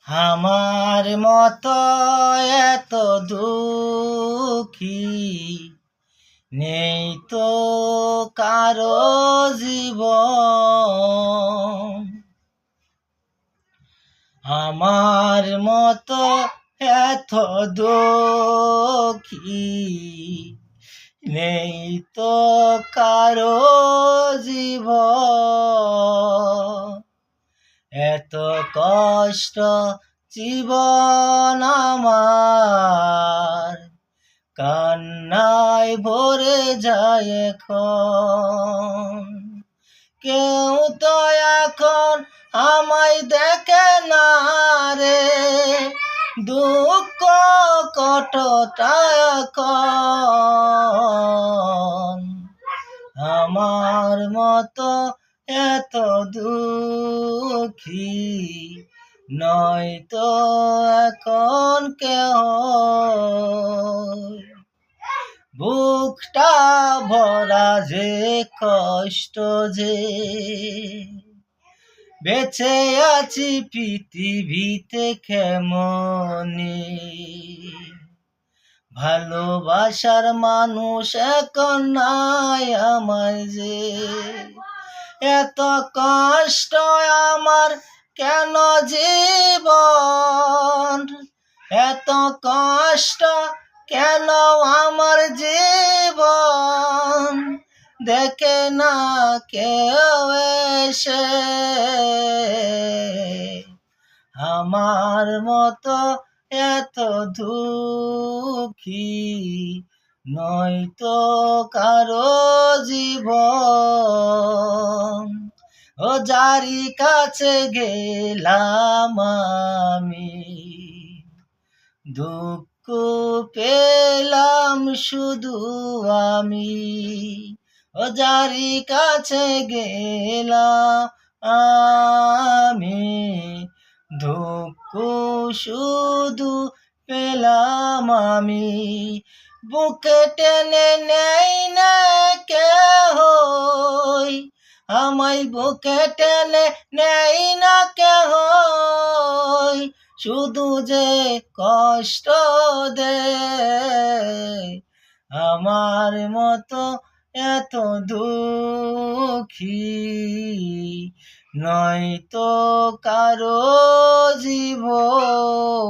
আমার মতো এত দুঃখী নেই তো কারো জীবন। আমার মতো এত দুঃখী নেই তো কারো জীবন। এত কষ্ট জীবন আমার, কান্নায় ভরে যায় এখন। কেউ তো এখন আমায় দেখে না রে, দুঃখ কতটা এখন। আমার মতো এত দুঃখী নয় তো এখন কেহ। বুকটা ভরা যে কষ্ট যে, বেঁচে আছি পৃথিবীতে কেমনে। ভালোবাসার মানুষ এখন নাই আমার যে, এত কষ্ট আমার কেন জীবন, এত কষ্ট কেন আমার জীবন। দেখে না কেউ এসে, আমার মতো এত দুঃখী নয় তো কারো জীবন। ও যারি কাছে গেলাম আমি, দুঃখ পেলাম শুধু আমি। ও যারি কাছে গেলাম আমি, দুঃখ শুধু পেলাম আমি। বুকে টেনে নেই না কেহ, আমায় বুকে টেনে নেই না কেহ। শুধু যে কষ্ট দেয়, আমার মতো এত দুঃখী নয় তো কারো জীবন।